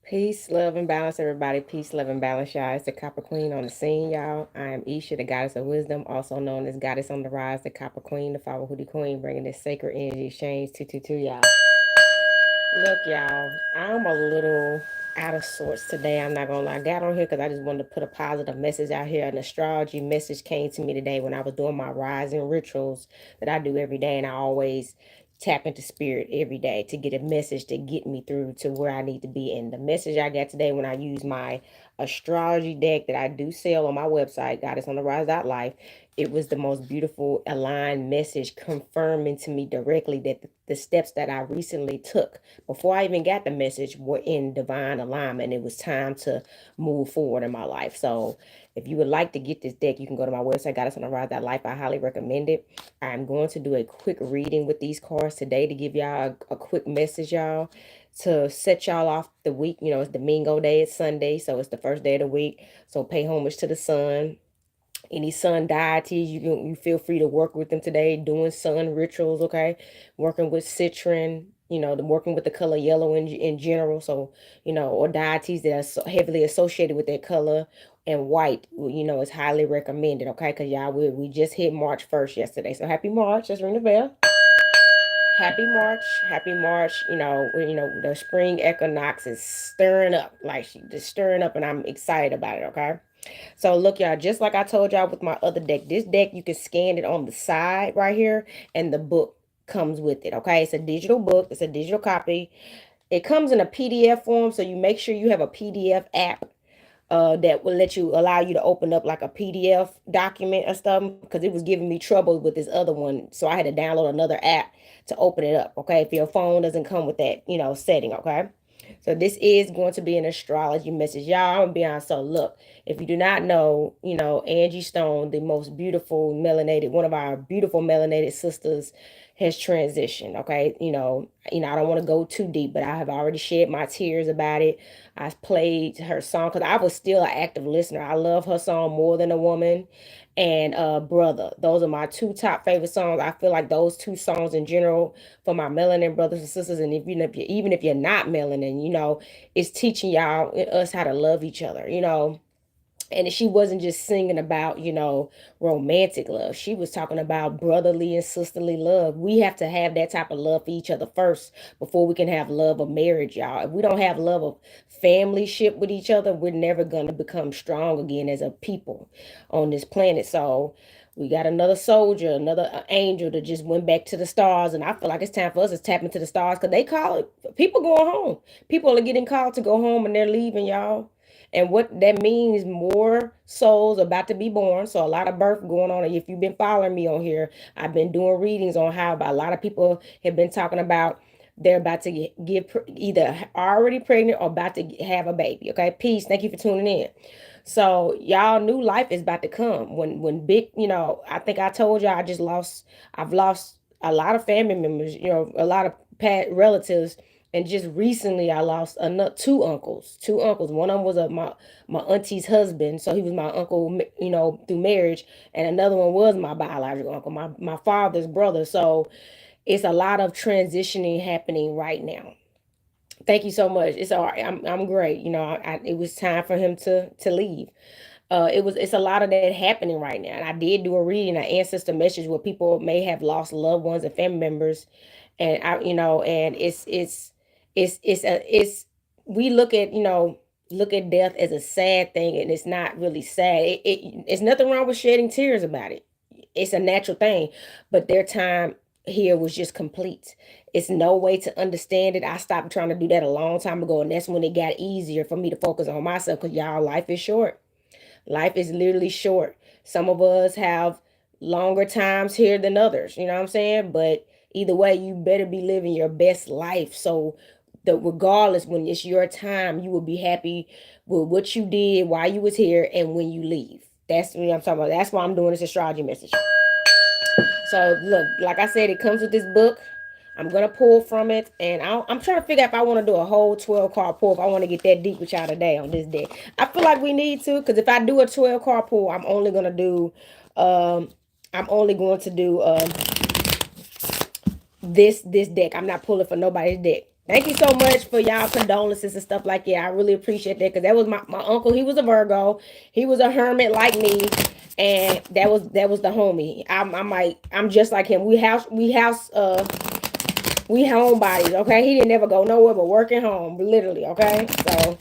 Peace, love, and balance, everybody. Peace, love, and balance, y'all. It's the Copper Queen on the scene, y'all. I am Isha, the goddess of wisdom, also known as Goddess on the Rise, the Copper Queen, the Flower Hoodie Queen, bringing this sacred energy exchange 222, y'all. Look, y'all, I'm a little out of sorts today. I'm not gonna lie. I got on here because I just wanted to put a positive message out here. An astrology message came to me today when I was doing my rising rituals that I do every day, and I always tap into spirit every day to get a message to get me through to where I need to be. And the message I got today when I use my astrology deck that I do sell on my website, goddessontherise.life, it was the most beautiful aligned message confirming to me directly that the steps that I recently took before I even got the message were in divine alignment. It was time to move forward in my life. So if you would like to get this deck, you can go to my website, goddessontherise.life. I highly recommend it. I'm going to do a quick reading with these cards today to give y'all a quick message, y'all, to set y'all off the week. You know, it's Domingo Day, it's Sunday, so it's the first day of the week. So pay homage to the sun. Any sun deities, you feel free to work with them today, doing sun rituals, okay? Working with citron, working with the color yellow in general. So, or deities that are so heavily associated with that color. And white, is highly recommended, okay? Because y'all, we just hit March 1st yesterday. So happy March. Let's ring the bell. Happy March, happy March. The spring equinox is stirring up, like she just stirring up, and I'm excited about it, okay? So look, y'all, just like I told y'all with my other deck, this deck, you can scan it on the side right here, and the book comes with it, okay? It's a digital book. It's a digital copy. It comes in a PDF form, so you make sure you have a PDF app that will allow you to open up like a PDF document or something, because it was giving me trouble with this other one. So I had to download another app to open it up, okay? If your phone doesn't come with that, setting, okay? So this is going to be an astrology message. Y'all, I'm gonna be honest. So look, if you do not know, Angie Stone, the most beautiful melanated, one of our beautiful melanated sisters, has transitioned. Okay. I don't want to go too deep, but I have already shed my tears about it. I played her song because I was still an active listener. I love her song More Than a Woman and Brother. Those are my two top favorite songs. I feel like those two songs in general for my melanin brothers and sisters, and even if you're not melanin, it's teaching y'all us how to love each other, and she wasn't just singing about romantic love. She was talking about brotherly and sisterly love. We have to have that type of love for each other first before we can have love of marriage, y'all. If we don't have love of family ship with each other, we're never going to become strong again as a people on this planet. So we got another soldier, another angel that just went back to the stars, and I feel like it's time for us to tap into the stars, because they call it people going home. People are getting called to go home, and they're leaving, y'all. And what that means, more souls about to be born. So a lot of birth going on. And if you've been following me on here, I've been doing readings on how a lot of people have been talking about they're about to give either already pregnant or about to have a baby. Okay, peace. Thank you for tuning in. So y'all, new life is about to come. When big, I think I told y'all I've lost a lot of family members. A lot of past relatives, and just recently, I lost another two uncles. Two uncles. One of them was my auntie's husband, so he was my uncle, through marriage, and another one was my biological uncle, my father's brother. So it's a lot of transitioning happening right now. Thank you so much. It's all right. I'm great. It was time for him to leave. It's a lot of that happening right now, and I did do a reading, an ancestor message where people may have lost loved ones and family members, and and it's we look at death as a sad thing, and it's not really sad. It's nothing wrong with shedding tears about it. It's a natural thing, but their time here was just complete. It's no way to understand it. I stopped trying to do that a long time ago, and that's when it got easier for me to focus on myself, because y'all, life is short. Life is literally short. Some of us have longer times here than others, you know what I'm saying? But either way, you better be living your best life. So that regardless, when it's your time, you will be happy with what you did while you was here and when you leave. That's what I'm talking about. That's why I'm doing this astrology message. So look, like I said, it comes with this book. I'm gonna pull from it, and I'm trying to figure out if I want to do a whole 12 card pull. If I want to get that deep with y'all today on this deck, I feel like we need to, because if I do a 12 card pull, um, I'm only going to do this deck. I'm not pulling for nobody's deck. Thank you so much for y'all condolences and stuff like that. I really appreciate that because that was my uncle. He was a Virgo. He was a hermit like me, and that was the homie. I'm just like him. We homebodies. Okay, he didn't ever go nowhere but working home, literally. Okay, so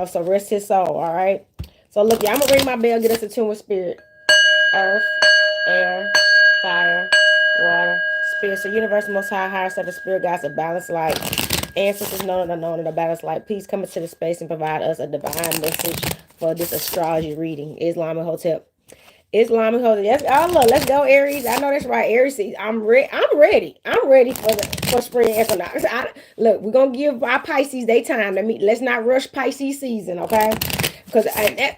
so rest his soul. All right. So look, yeah, I'm gonna ring my bell, get us a tune with spirit, earth, air, fire, water, spirit. So universe, most high, higher self, the spirit, guides a balanced light. Ancestors known and unknown in a balanced light. Please come into the space and provide us a divine message for this astrology reading. Islam and Hotep. Islamic holiday. Yes, oh look, let's go Aries. I know that's right, Aries. I'm ready. I'm ready. I'm ready for spring equinox. Look, we're gonna give our Pisces they time. Let's not rush Pisces season, okay? Because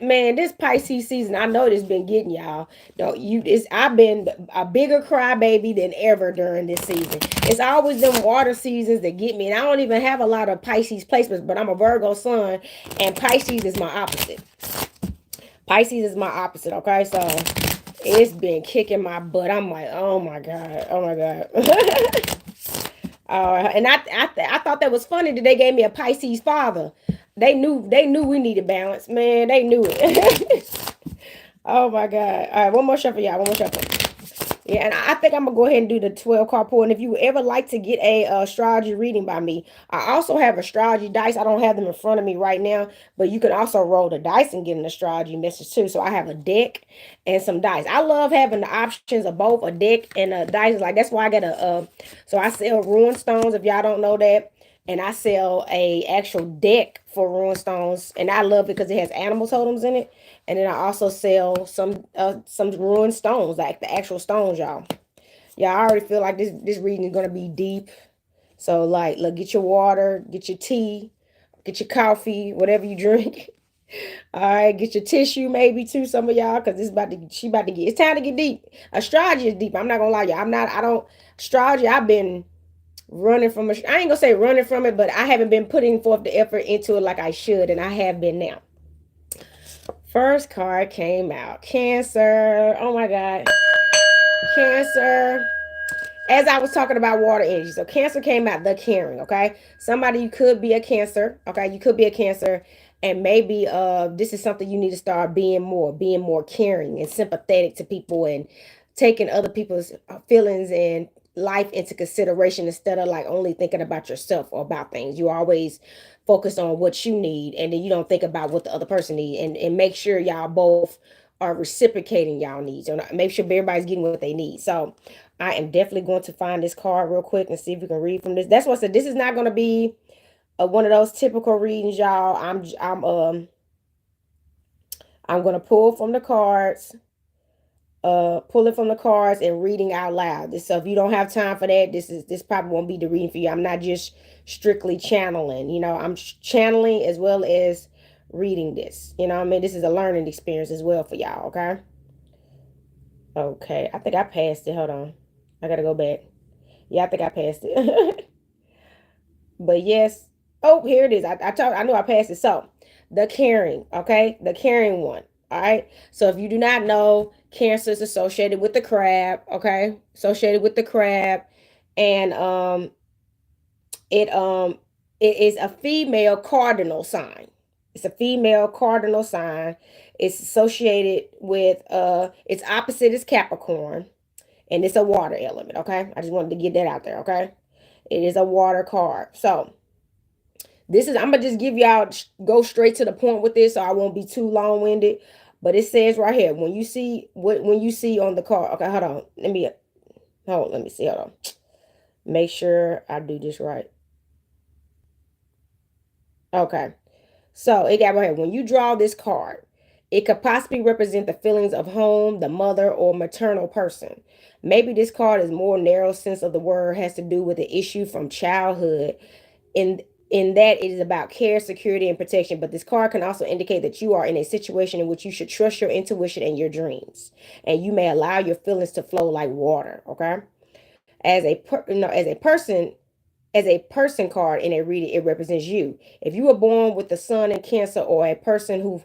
man, this Pisces season, I know this been getting y'all. Don't you? I've been a bigger crybaby than ever during this season. It's always them water seasons that get me, and I don't even have a lot of Pisces placements. But I'm a Virgo sun, and Pisces is my opposite. Pisces is my opposite, okay? So it's been kicking my butt. I'm like, oh my God, oh my God. And I thought that was funny that they gave me a Pisces father. They knew we needed balance, man. They knew it. Oh my God. All right, one more shuffle, y'all. One more shuffle. Yeah, and I think I'm gonna go ahead and do the 12 card pull. And if you ever like to get a astrology reading by me, I also have astrology dice. I don't have them in front of me right now, but you can also roll the dice and get an astrology message too. So I have a deck and some dice. I love having the options of both a deck and a dice. Like that's why I got so I sell ruin stones if y'all don't know that. And I sell a actual deck for ruin stones, and I love it because it has animal totems in it. And then I also sell some ruined stones, like the actual stones, y'all. Yeah, I already feel like this reading is gonna be deep. So like, look, get your water, get your tea, get your coffee, whatever you drink. All right, get your tissue maybe too, some of y'all, because she about to get. It's time to get deep. Astrology is deep. I'm not gonna lie, y'all. I don't astrology. I've been running from. I ain't gonna say running from it, but I haven't been putting forth the effort into it like I should, and I have been now. First card came out. Cancer. Oh my God. Cancer. As I was talking about water energy. So Cancer came out, the caring, okay? Somebody, you could be a Cancer, okay? You could be a Cancer, and maybe this is something you need to start being more caring and sympathetic to people, and taking other people's feelings and life into consideration instead of like only thinking about yourself or about things. You always focus on what you need, and then you don't think about what the other person needs, and make sure y'all both are reciprocating y'all needs, and make sure everybody's getting what they need. So I am definitely going to find this card real quick and see if we can read from this. That's what I said. This is not going to be one of those typical readings, y'all. I'm going to pull from the cards, pulling from the cards and reading out loud. So if you don't have time for that, this probably won't be the reading for you. I'm not just strictly channeling. I'm channeling as well as reading this. I mean, this is a learning experience as well for y'all. Okay. Okay. I think I passed it. Hold on. I gotta go back. Yeah, I think I passed it. But yes. Oh, here it is. I knew I passed it. So the caring, okay? The caring one. All right. So if you do not know, Cancer is associated with the crab, okay? Associated with the crab. And it it is a female cardinal sign. It's a female cardinal sign. It's associated with its opposite is Capricorn, and it's a water element, okay? I just wanted to get that out there, okay? It is a water card. So I'm gonna just give y'all, go straight to the point with this so I won't be too long-winded. But it says right here, when you see on the card, okay, hold on. Let me see, hold on. Make sure I do this right. Okay. So it got right here. When you draw this card, it could possibly represent the feelings of home, the mother, or maternal person. Maybe this card is more narrow sense of the word, has to do with the issue from childhood. In that it is about care, security, and protection. But this card can also indicate that you are in a situation in which you should trust your intuition and your dreams, and you may allow your feelings to flow like water. Okay, as a person card in a reading, it represents you. If you were born with the sun in Cancer, or a person who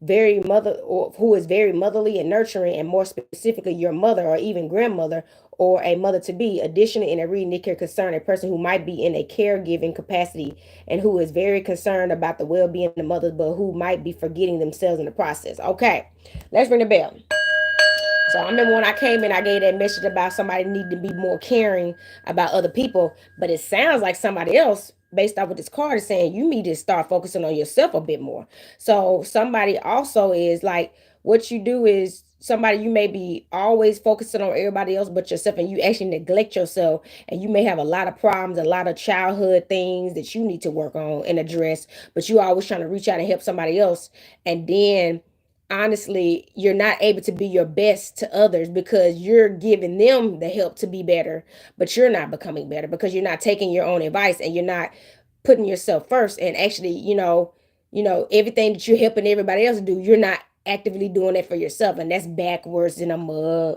very mother, or who is very motherly and nurturing, and more specifically your mother or even grandmother or a mother to be. Additionally, in a reading, it can concern a person who might be in a caregiving capacity and who is very concerned about the well-being of the mothers, but who might be forgetting themselves in the process. Okay, let's ring the bell. So I remember when I came in, I gave that message about somebody need to be more caring about other people, but it sounds like somebody else, based off what this card is saying, you need to start focusing on yourself a bit more. So somebody also is like, what you do is somebody, you may be always focusing on everybody else but yourself, and you actually neglect yourself, and you may have a lot of problems, a lot of childhood things that you need to work on and address, but you always trying to reach out and help somebody else, and then honestly you're not able to be your best to others because you're giving them the help to be better, but you're not becoming better because you're not taking your own advice and you're not putting yourself first, and actually, everything that you're helping everybody else do, you're not actively doing it for yourself, and that's backwards in a mug.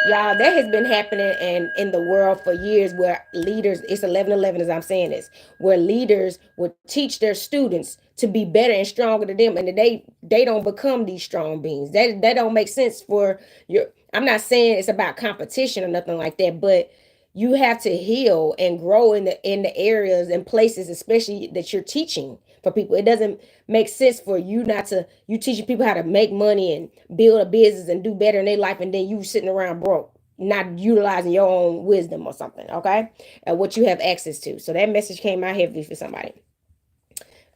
Y'all, that has been happening in the world for years, where leaders, it's 11:11 as I'm saying this, where leaders would teach their students to be better and stronger than them, and they don't become these strong beings. That don't make sense for your. I'm not saying it's about competition or nothing like that, but you have to heal and grow in the areas and places, especially that you're teaching for people. It doesn't make sense for you not to, you teaching people how to make money and build a business and do better in their life, and then you sitting around broke, not utilizing your own wisdom or something, okay, and what you have access to. So that message came out heavy for somebody.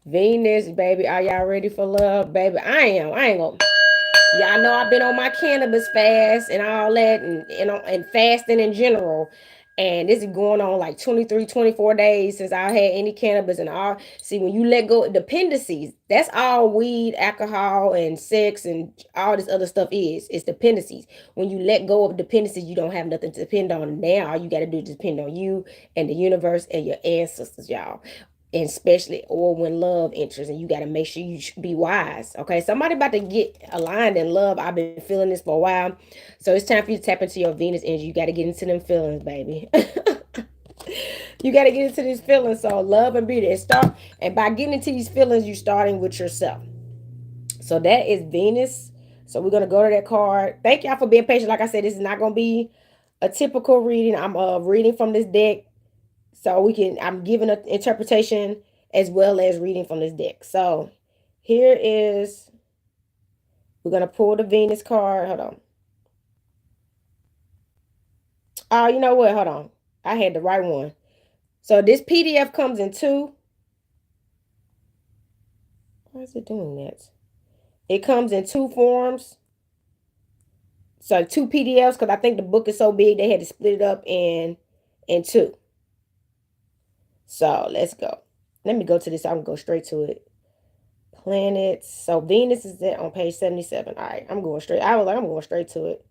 Venus, baby, are y'all ready for love? Baby, I am. I ain't gonna. Y'all know I've been on my cannabis fast and all that, and fasting in general. And this is going on like 23, 24 days since I had any cannabis and all. See, when you let go of dependencies, that's all weed, alcohol, and sex and all this other stuff is. It's dependencies. When you let go of dependencies, you don't have nothing to depend on. Now all you got to do is depend on you and the universe and your ancestors, y'all, and especially or when love enters, and you got to make sure you be wise. Okay, somebody about to get aligned in love. I've been feeling this for a while, so it's time for you to tap into your Venus energy. You got to get into them feelings, baby. You got to get into these feelings. So love and beauty, and start, and by getting into these feelings, you starting with yourself. So that is Venus. So we're gonna go to that card. Thank y'all for being patient. Like I said, this is not gonna be a typical reading. I'm reading from this deck, so I'm giving an interpretation as well as reading from this deck. So here is, we're going to pull the Venus card. Hold on. Oh, you know what? Hold on. I had the right one. So this PDF comes in two. Why is it doing that? It comes in two forms. So two PDFs, because I think the book is so big they had to split it up in two. So let's go. Let me go to this so I can go straight to it. Planets. So Venus is on page 77. All right, I'm going straight. I was like, I'm going straight to it.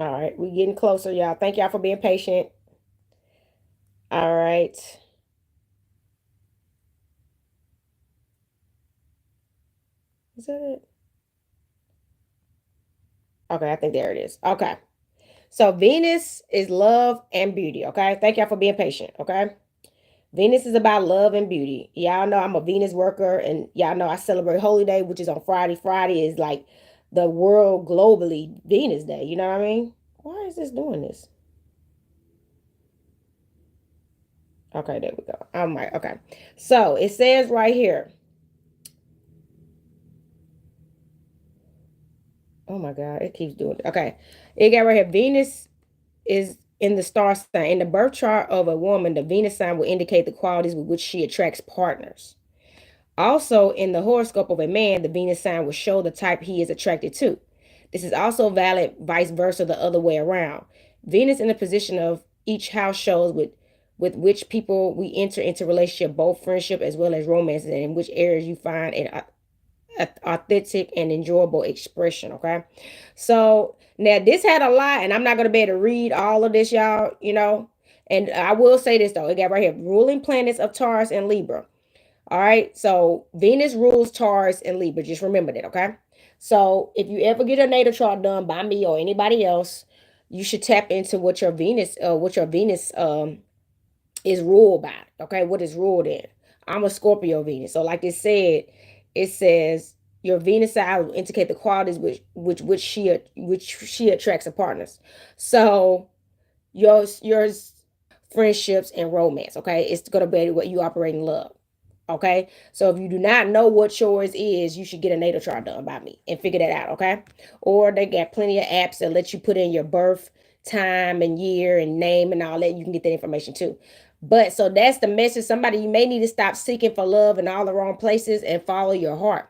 All right, we getting closer, y'all. Thank y'all for being patient. All right. Is that it? Okay, I think there it is. Okay. So Venus is love and beauty. Okay. Thank y'all for being patient. Okay. Venus is about love and beauty. Y'all know I'm a Venus worker, and y'all know I celebrate Holy Day, which is on Friday. Friday is like the world globally Venus Day. You know what I mean? Why is this doing this? Okay, there we go. I'm right. Okay. So it says right here. Oh my God, it keeps doing it. Okay. It got right here. Venus is in the star sign. In the birth chart of a woman, the Venus sign will indicate the qualities with which she attracts partners. Also, in the horoscope of a man, the Venus sign will show the type he is attracted to. This is also valid vice versa, the other way around. Venus in the position of each house shows with which people we enter into relationship, both friendship as well as romance, and in which areas you find an authentic and enjoyable expression. Okay, so now this had a lot, and I'm not gonna be able to read all of this, y'all. And I will say this though, it got right here: ruling planets of Taurus and Libra. All right, so Venus rules Taurus and Libra. Just remember that. Okay, so if you ever get a natal chart done by me or anybody else, you should tap into what your Venus is ruled by. Okay, what is ruled in? I'm a Scorpio Venus. So like it said, it says your Venus side will indicate the qualities which she attracts a partners. So yours friendships and romance. Okay, it's gonna be what you operate in love. Okay, so if you do not know what yours is, you should get a natal chart done by me and figure that out. Okay, or they got plenty of apps that let you put in your birth time and year and name and all that. You can get that information too. But so that's the message. Somebody, you may need to stop seeking for love in all the wrong places and follow your heart.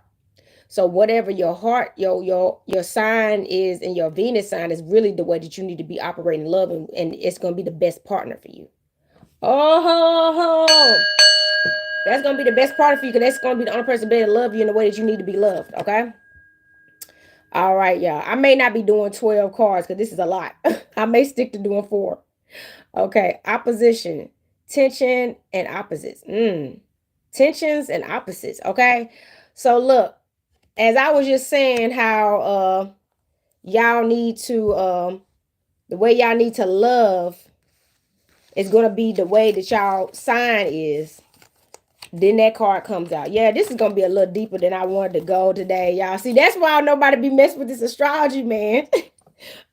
So whatever your heart, your sign is, and your Venus sign is really the way that you need to be operating love, and it's gonna be the best partner for you. Oh, that's gonna be the best partner for you, because that's gonna be the only person better to love you in the way that you need to be loved. Okay. All right, y'all. I may not be doing 12 cards because this is a lot. I may stick to doing 4. Okay. Opposition, tension, and opposites. Tensions and opposites. Okay. So look, as I was just saying, how y'all need to the way y'all need to love is gonna be the way that y'all sign is. Then that card comes out. Yeah, this is gonna be a little deeper than I wanted to go today, y'all. See, that's why nobody be messing with this astrology, man.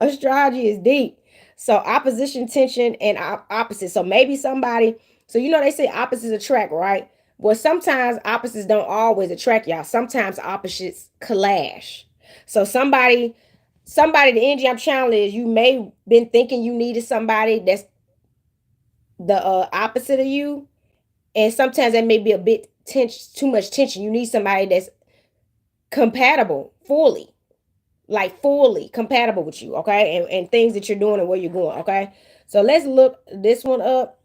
Astrology is deep. So opposition, tension, and opposite. So maybe somebody. So they say opposites attract, right? Well, sometimes opposites don't always attract y'all. Sometimes opposites clash. So the energy I'm channeling is, you may been thinking you needed somebody that's the opposite of you, and sometimes that may be a bit too much tension. You need somebody that's compatible fully compatible with you. Okay, and things that you're doing and where you're going. Okay, so let's look this one up.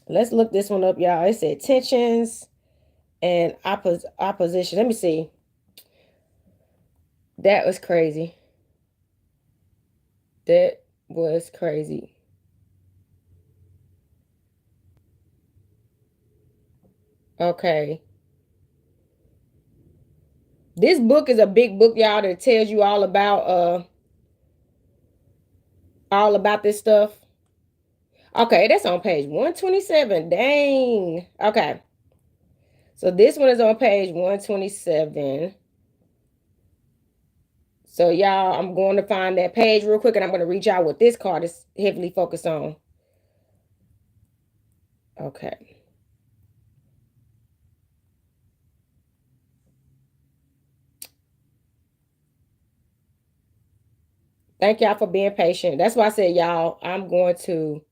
Y'all. It said tensions and opposition. Let me see. That was crazy. Okay. This book is a big book, y'all, that tells you all about this stuff. Okay, that's on page 127. Dang. Okay. So this one is on page 127. So y'all, I'm going to find that page real quick, and I'm going to reach out what this card is heavily focused on. Okay. Thank y'all for being patient. That's why I said, y'all, I'm going to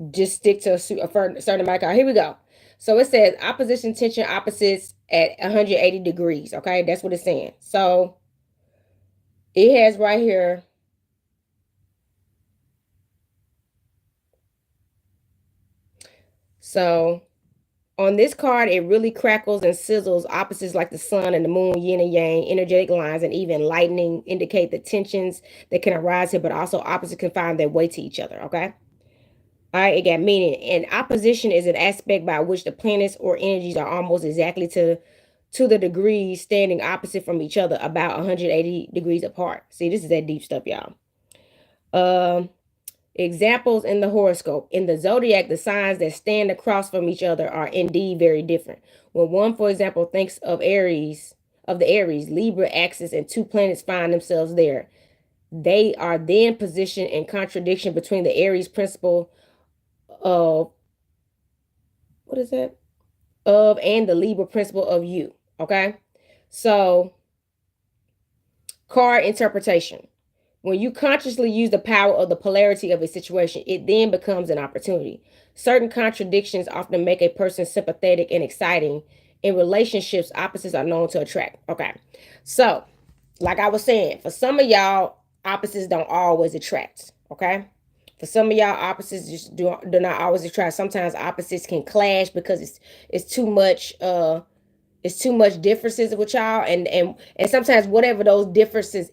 just stick to a certain amount. Here we go. So it says opposition, tension, opposites at 180 degrees. Okay, that's what it's saying. So it has right here. So on this card, it really crackles and sizzles. Opposites like the sun and the moon, yin and yang, energetic lines, and even lightning indicate the tensions that can arise here, but also opposites can find their way to each other. Okay. All right, it got meaning. And opposition is an aspect by which the planets or energies are almost exactly to the degrees standing opposite from each other, about 180 degrees apart. See, this is that deep stuff, y'all. Examples in the horoscope. In the zodiac, the signs that stand across from each other are indeed very different. When one, for example, thinks of the Aries, Libra axis, and 2 planets find themselves there, they are then positioned in contradiction between the Aries principle of what is that? Of and the Libra principle of you. Okay. So, card interpretation. When you consciously use the power of the polarity of a situation, it then becomes an opportunity. Certain contradictions often make a person sympathetic and exciting. In relationships, opposites are known to attract. Okay. So, like I was saying, for some of y'all, opposites don't always attract. Okay. For some of y'all, opposites just do not always attract. Sometimes opposites can clash because it's too much differences with y'all, and sometimes whatever those differences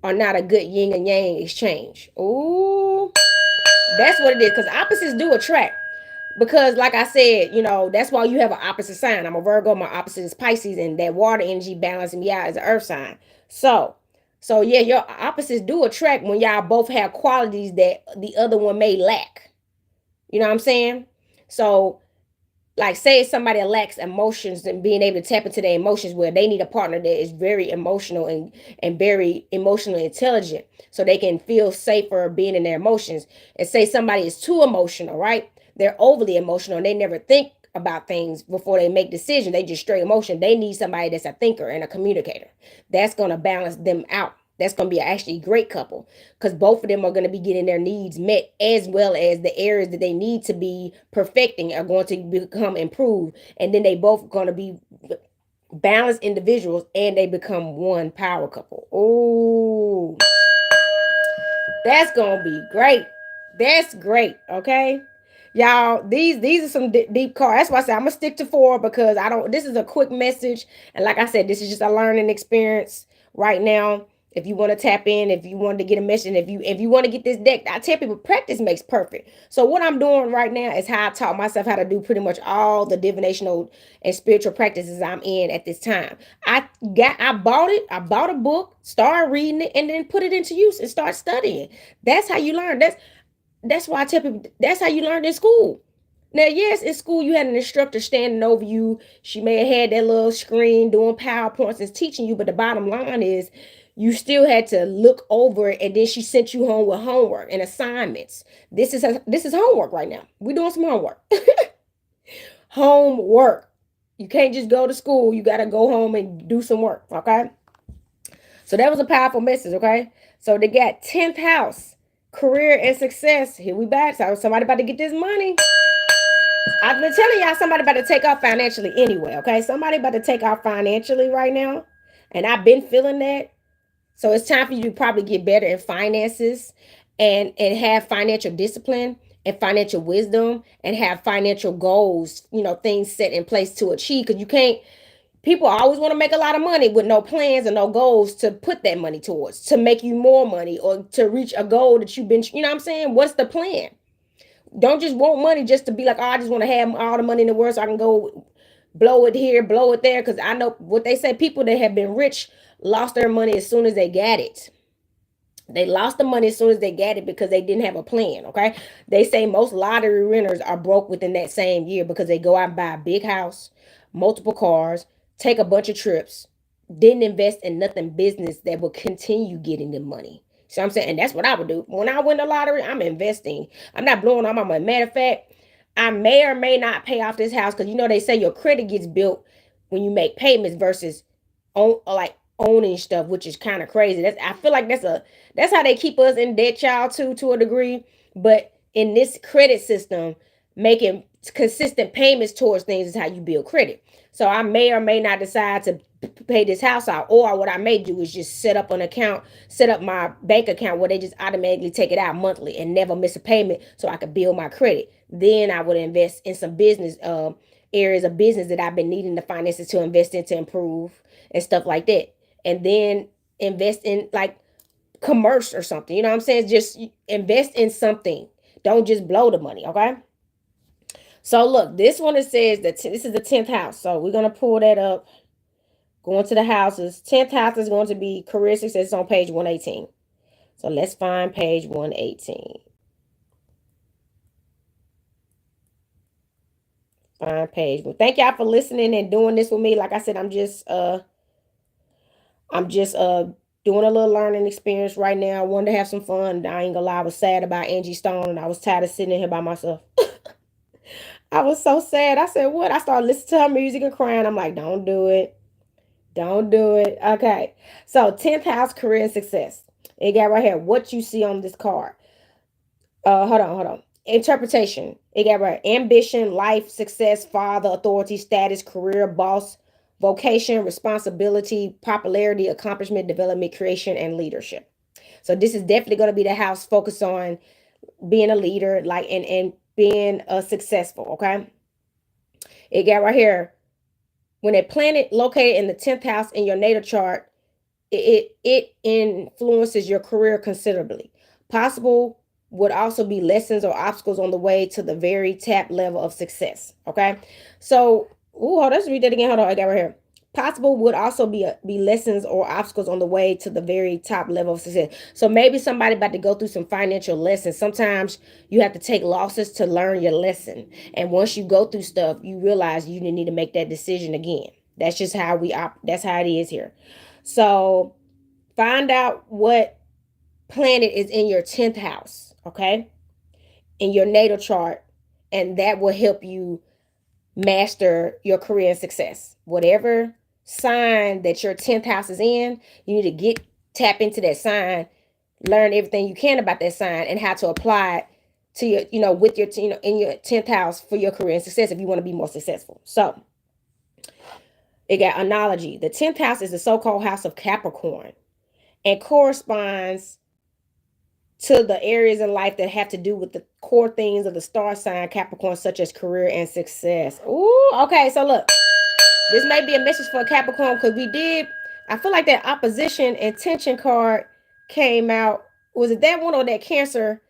are not a good yin and yang exchange. Ooh, that's what it is. Because opposites do attract. Because, like I said, that's why you have an opposite sign. I'm a Virgo. My opposite is Pisces, and that water energy balancing me out as an Earth sign. So, So yeah, your opposites do attract when y'all both have qualities that the other one may lack. You know what I'm saying? So like say somebody lacks emotions and being able to tap into their emotions, where they need a partner that is very emotional and very emotionally intelligent, so they can feel safer being in their emotions. And say somebody is too emotional, right? They're overly emotional and they never think about things before they make decisions. They just straight emotion. They need somebody that's a thinker and a communicator. That's going to balance them out. That's going to be actually a great couple, because both of them are going to be getting their needs met, as well as the areas that they need to be perfecting are going to become improved. And then they both going to be balanced individuals and they become one power couple. Oh, that's going to be great. That's great. Okay. Y'all, these are some deep cards. That's why I said I'm gonna stick to 4, because I don't. This is a quick message, and like I said, this is just a learning experience right now. If you want to tap in, if you want to get a message, if you want to get this deck, I tell people practice makes perfect. So what I'm doing right now is how I taught myself how to do pretty much all the divinational and spiritual practices I'm in at this time. I bought it. I bought a book, started reading it, and then put it into use and start studying. That's how you learn. That's why I tell people that's how you learned in school. Now, yes, in school you had an instructor standing over you. She may have had that little screen doing PowerPoints and teaching you, but the bottom line is you still had to look over it, and then she sent you home with homework and assignments. This is homework right now. We're doing some homework. Homework. You can't just go to school. You got to go home and do some work, okay? So that was a powerful message, okay? So they got 10th house, career and success. Here we back. So somebody about to get this money. I've been telling y'all somebody about to take off financially anyway, okay? Somebody about to take off financially right now. And I've been feeling that. So it's time for you to probably get better in finances and have financial discipline and financial wisdom and have financial goals, things set in place to achieve. Because you can't, people always want to make a lot of money with no plans and no goals to put that money towards, to make you more money or to reach a goal that you've been, you know what I'm saying? What's the plan? Don't just want money just to be like, oh, I just want to have all the money in the world so I can go blow it here, blow it there. Because I know what they say, people that have been rich lost their money as soon as they got it. They lost the money as soon as they got it because they didn't have a plan, okay? They say most lottery winners are broke within that same year because they go out and buy a big house, multiple cars, take a bunch of trips, didn't invest in nothing business that will continue getting them money. So I'm saying, and that's what I would do. When I win the lottery, I'm investing. I'm not blowing all my money. Matter of fact, I may or may not pay off this house because they say your credit gets built when you make payments versus like owning stuff, which is kind of crazy. I feel like that's how they keep us in debt, child, too, to a degree. But in this credit system, making consistent payments towards things is how you build credit. So I may or may not decide to pay this house out, or what I may do is just set up my bank account where they just automatically take it out monthly and never miss a payment, so I could build my credit. Then I would invest in some business areas of business that I've been needing the finances to invest in to improve and stuff like that. And then invest in like commerce or something. You know what I'm saying? Just invest in something. Don't just blow the money, okay? So look, this one, it says that this is the 10th house. So we're going to pull that up. Going to the houses. 10th house is going to be career success on page 118. So let's find page 118. Find page. Well, thank y'all for listening and doing this with me. Like I said, I'm just doing a little learning experience right now. I wanted to have some fun. I ain't gonna lie, I was sad about Angie Stone and I was tired of sitting in here by myself. I was so sad. I said, what? I started listening to her music and crying. I'm like, don't do it. Don't do it. Okay. So 10th house, career and success. It got right here what you see on this card. Hold on. Interpretation. It got right. Ambition, life, success, father, authority, status, career, boss, vocation, responsibility, popularity, accomplishment, development, creation, and leadership. So this is definitely going to be the house focused on being a leader, like and being successful. Okay. It got right here. When a planet located in the 10th house in your natal chart, it influences your career considerably. Possible would also be lessons or obstacles on the way to the very top level of success. Okay. So, let's read that again. Hold on. I got right here. Possible would also be lessons or obstacles on the way to the very top level of success. So maybe somebody about to go through some financial lessons. Sometimes you have to take losses to learn your lesson. And once you go through stuff, you realize you need to make that decision again. That's just how that's how it is here. So find out what planet is in your 10th house, okay? In your natal chart, and that will help you master your career and success. Whatever sign that your 10th house is in, you need to tap into that sign, learn everything you can about that sign and how to apply it to your, with your, in your 10th house for your career and success if you want to be more successful. So it got analogy. The 10th house is the so-called house of Capricorn and corresponds to the areas in life that have to do with the core things of the star sign Capricorn, such as career and success. Ooh, okay. So look, this may be a message for Capricorn because I feel like that opposition and tension card came out. Was it that one or that Cancer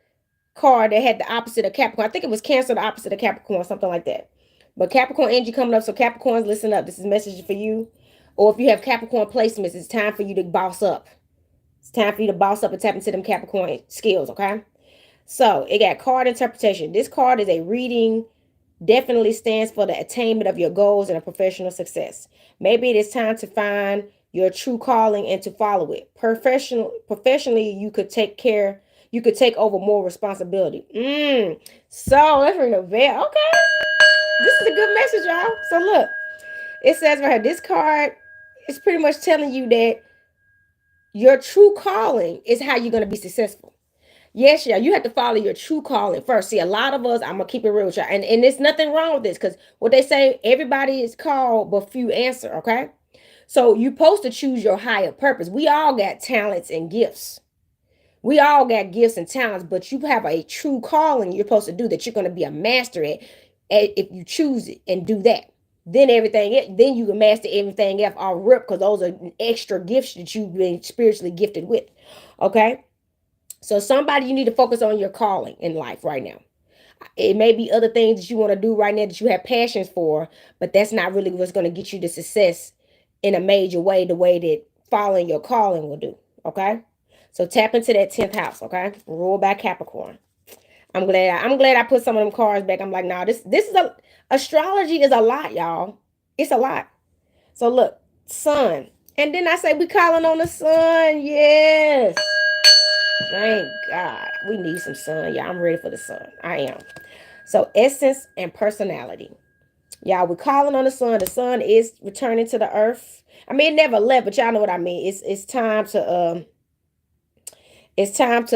card that had the opposite of Capricorn? I think it was Cancer, the opposite of Capricorn, something like that. But Capricorn energy coming up. So Capricorns, listen up. This is a message for you. Or if you have Capricorn placements, it's time for you to boss up. It's time for you to boss up and tap into them Capricorn skills, okay? So it got card interpretation. This card is a reading, definitely stands for the attainment of your goals and a professional success. Maybe it is time to find your true calling and to follow it. Professionally, you could take over more responsibility. So let's ring the bell. Okay. This is a good message, y'all. So look, it says right here, this card is pretty much telling you that your true calling is how you're going to be successful. Yes, yeah, you have to follow your true calling first. See, a lot of us, I'm going to keep it real with you. And there's nothing wrong with this because what they say, everybody is called, but few answer, okay? So you're supposed to choose your higher purpose. We all got talents and gifts. We all got gifts and talents, but you have a true calling you're supposed to do that you're going to be a master at if you choose it and do that. Then you can master everything else all rip because those are extra gifts that you've been spiritually gifted with, okay? So somebody, you need to focus on your calling in life right now. It may be other things that you want to do right now that you have passions for, but that's not really what's going to get you to success in a major way, the way that following your calling will do, okay? So tap into that 10th house, okay? Rule by Capricorn. I'm glad I put some of them cards back. I'm like, nah, this is astrology is a lot, y'all. It's a lot. So look, sun. And then I say we calling on the sun. Yes. Thank God. We need some sun. Yeah, I'm ready for the sun. I am. So essence and personality. Y'all, we're calling on the sun. The sun is returning to the earth. I mean, it never left, but y'all know what I mean. It's time to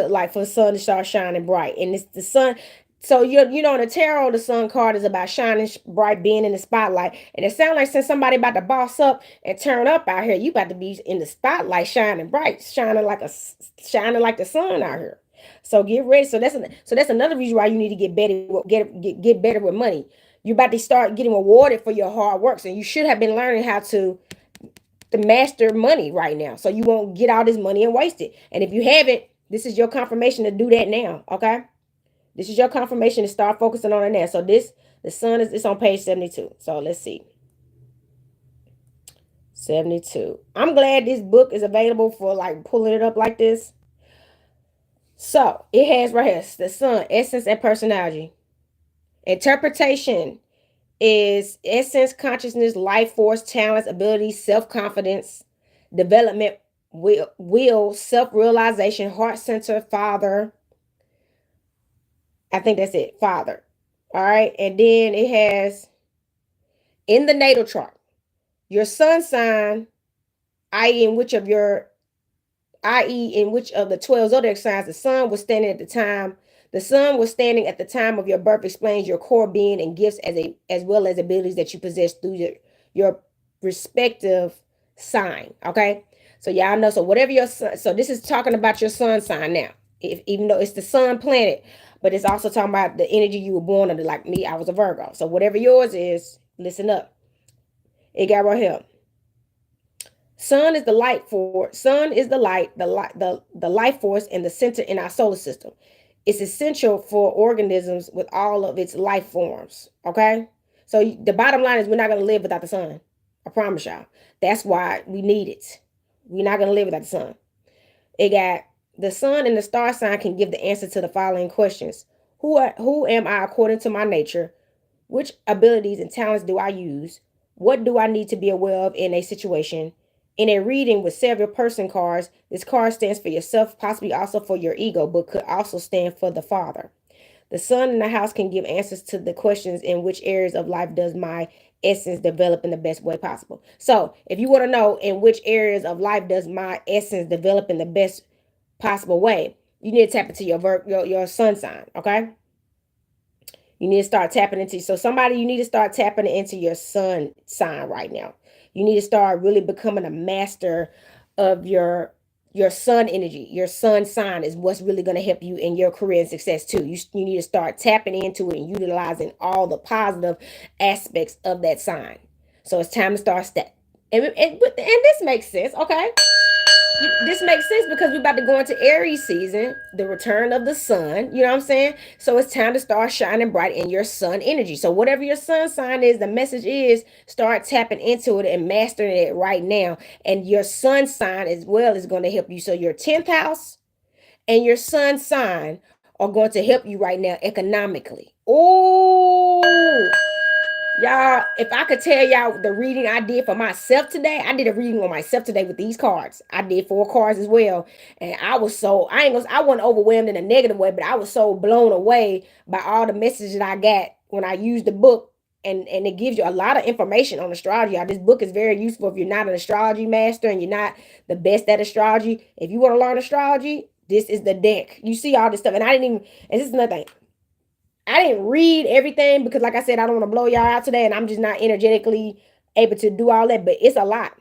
like for the sun to start shining bright. And it's the sun. So in the tarot, the sun card is about shining bright, being in the spotlight. And it sounds like since somebody about to boss up and turn up out here, you about to be in the spotlight, shining bright, shining like the sun out here. So get ready. So that's another reason why you need to get better with money. You're about to start getting rewarded for your hard work. So you should have been learning how to master money right now. So you won't get all this money and waste it. And if you haven't, this is your confirmation to do that now. Okay. This is your confirmation to start focusing on it now. So the sun it's on page 72. So let's see. 72. I'm glad this book is available for like pulling it up like this. So it has right here, the sun, essence and personality. Interpretation is essence, consciousness, life force, talents, abilities, self-confidence, development, will, self-realization, heart center, father. I think that's it, father. All right. And then it has in the natal chart, your sun sign, i.e. in which of the 12 zodiac signs the sun was standing at the time. The sun was standing at the time of your birth explains your core being and gifts as well as abilities that you possess through your respective sign. Okay. So y'all know. So whatever your sun, so this is talking about your sun sign now. Even though it's the sun planet, but it's also talking about the energy you were born under. Like me, I was a Virgo. So whatever yours is, listen up. It got right here. Sun is the light force. Sun is the life force and the center in our solar system. It's essential for organisms with all of its life forms. Okay. So the bottom line is we're not going to live without the sun. I promise y'all. That's why we need it. We're not gonna live without the sun. It got the sun and the star sign can give the answer to the following questions. Who am I according to my nature? Which abilities and talents do I use? What do I need to be aware of in a situation? In a reading with several person cards, this card stands for yourself, possibly also for your ego, but could also stand for the father. The sun in the house can give answers to the questions in which areas of life does my essence develop in the best way possible. So, if you want to know in which areas of life does my essence develop in the best possible way, you need to tap into your sun sign, okay? You need to start tapping into, so somebody, you need to start tapping into your sun sign right now. You need to start really becoming a master of your sun energy. Your sun sign is what's really going to help you in your career and success too. You need to start tapping into it and utilizing all the positive aspects of that sign. So it's time to start step. And this makes sense, okay? This makes sense because we're about to go into Aries season, the return of the sun. You know what I'm saying? So it's time to start shining bright in your sun energy. So whatever your sun sign is, the message is start tapping into it and mastering it right now. And your sun sign as well is going to help you. So your 10th house and your sun sign are going to help you right now economically. Oh, y'all, if I could tell y'all the reading I did for myself today, I did a reading on myself today with these cards. I did 4 cards as well. And I was so, I wasn't overwhelmed in a negative way, but I was so blown away by all the messages that I got when I used the book. And it gives you a lot of information on astrology. Y'all. This book is very useful if you're not an astrology master and you're not the best at astrology. If you want to learn astrology, this is the deck. You see all this stuff. And I didn't even, and this is nothing. I didn't read everything because, like I said, I don't want to blow y'all out today, and I'm just not energetically able to do all that. But it's a lot.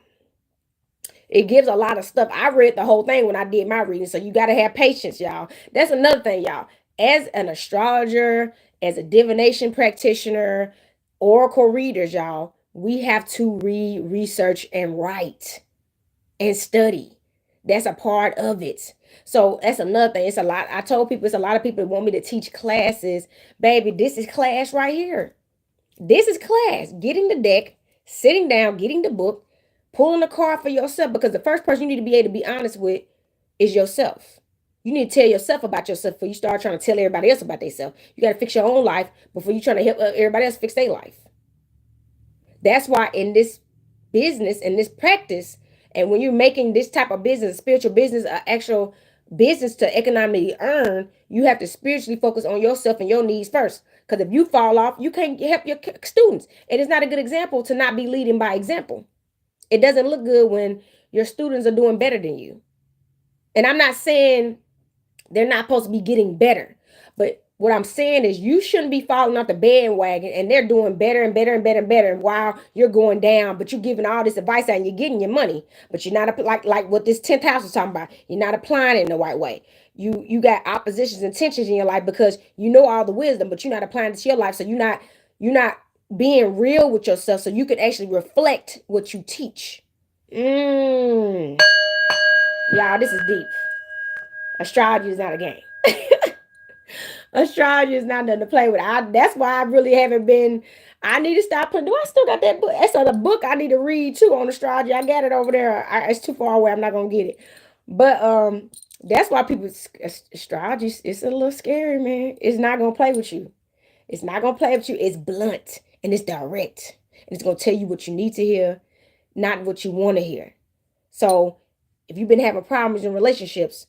It gives a lot of stuff. I read the whole thing when I did my reading, so you got to have patience, y'all. That's another thing, y'all. As an astrologer, as a divination practitioner, oracle readers, y'all, we have to read, research, and write and study. That's a part of it. So that's another thing. It's a lot. I told people it's a lot of people that want me to teach classes. Baby, this is class right here. This is class. Getting the deck, sitting down, getting the book, pulling a card for yourself. Because the first person you need to be able to be honest with is yourself. You need to tell yourself about yourself before you start trying to tell everybody else about themselves. You got to fix your own life before you trying to help everybody else fix their life. That's why in this business and this practice, and when you're making this type of business, spiritual business, actual business to economically earn, you have to spiritually focus on yourself and your needs first. Because if you fall off, you can't help your students. And it's not a good example to not be leading by example. It doesn't look good when your students are doing better than you. And I'm not saying they're not supposed to be getting better. But what I'm saying is you shouldn't be falling off the bandwagon and they're doing better and better and better and better while you're going down, but you're giving all this advice out and you're getting your money, but you're not like what this 10th house is talking about. You're not applying it in the right way. You got oppositions and tensions in your life because you know all the wisdom, but you're not applying it to your life. So you're not being real with yourself so you can actually reflect what you teach. Y'all, this is deep. Astrology is not a game. Astrology is not nothing to play with. That's why I really haven't been. I need to stop putting. Do I still got that book? That's the book I need to read too on astrology. I got it over there. It's too far away. I'm not gonna get it. But that's why people astrology. It's a little scary, man. It's not gonna play with you. It's not gonna play with you. It's blunt and it's direct, and it's gonna tell you what you need to hear, not what you want to hear. So if you've been having problems in relationships,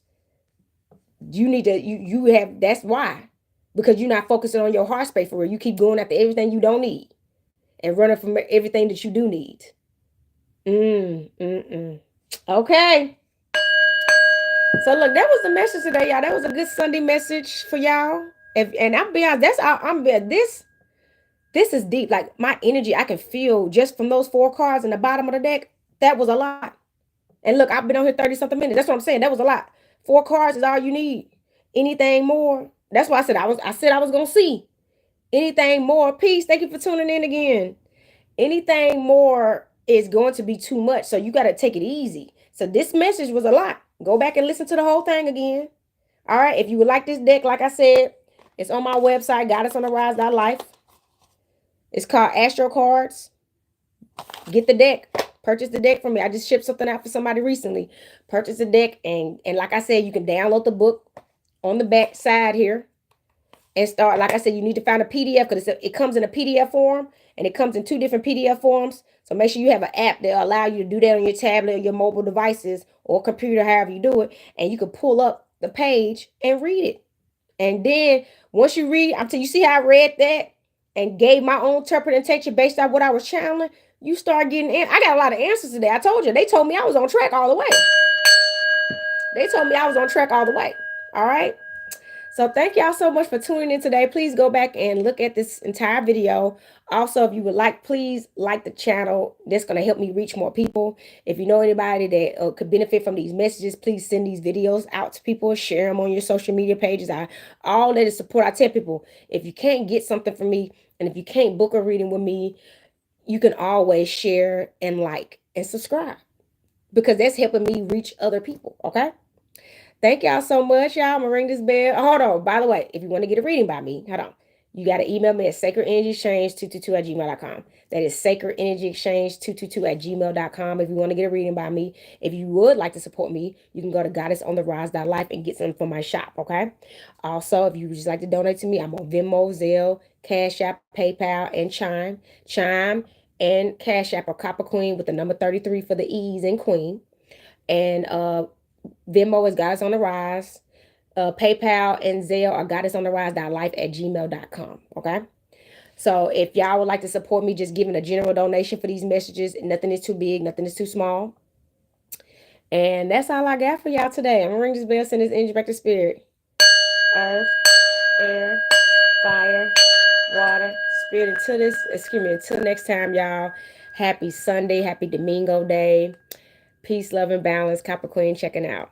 you need to you have that's why, because you're not focusing on your heart space for real. You keep going after everything you don't need and running from everything that you do need. Okay, so look, that was the message today, y'all. That was a good Sunday message for y'all. And I'll be honest, that's all I'm this is deep. Like my energy I can feel just from those 4 cards in the bottom of the deck. That was a lot. And look, I've been on here 30 something minutes. That's what I'm saying. That was a lot. 4 cards is all you need. Anything more? That's why I was gonna see. Anything more? Peace. Thank you for tuning in again. Anything more is going to be too much. So you gotta take it easy. So this message was a lot. Go back and listen to the whole thing again. All right. If you would like this deck, like I said, it's on my website, goddessontherise.life. It's called Astro Cards. Get the deck. Purchase the deck from me. I just shipped something out for somebody recently. Purchase the deck, and like I said, you can download the book on the back side here and start. Like I said, you need to find a PDF because it comes in a PDF form, and it comes in 2 different PDF forms. So make sure you have an app that will allow you to do that on your tablet or your mobile devices or computer, however you do it, and you can pull up the page and read it. And then once you read, I'm telling you, see how I read that and gave my own interpretation based on what I was channeling. You start getting in. I got a lot of answers today. I told you. They told me I was on track all the way. They told me I was on track all the way. All right. So thank y'all so much for tuning in today. Please go back and look at this entire video. Also, if you would like, please like the channel. That's going to help me reach more people. If you know anybody that could benefit from these messages, please send these videos out to people. Share them on your social media pages. All that is support. I tell people, if you can't get something from me, and if you can't book a reading with me, you can always share and like and subscribe, because that's helping me reach other people. Okay. Thank y'all so much, y'all. I'm gonna ring this bell. Hold on. By the way, if you want to get a reading by me, hold on. You got to email me at sacredenergyexchange222@gmail.com. That is sacredenergyexchange222@gmail.com if you want to get a reading by me. If you would like to support me, you can go to goddessontherise.life and get something from my shop, okay? Also, if you would just like to donate to me, I'm on Venmo, Zelle, Cash App, PayPal, and Chime. Chime and Cash App are Copper Queen with the number 33 for the E's and Queen. And Venmo is Goddess on the Rise. PayPal and Zelle are goddessontherise.life@gmail.com. Okay. So if y'all would like to support me, just giving a general donation for these messages. Nothing is too big, nothing is too small. And that's all I got for y'all today. I'm gonna ring this bell, send this energy back to spirit. Earth, air, fire, water, spirit. Until next time, y'all. Happy Sunday, happy Domingo Day. Peace, love, and balance. Copper Queen checking out.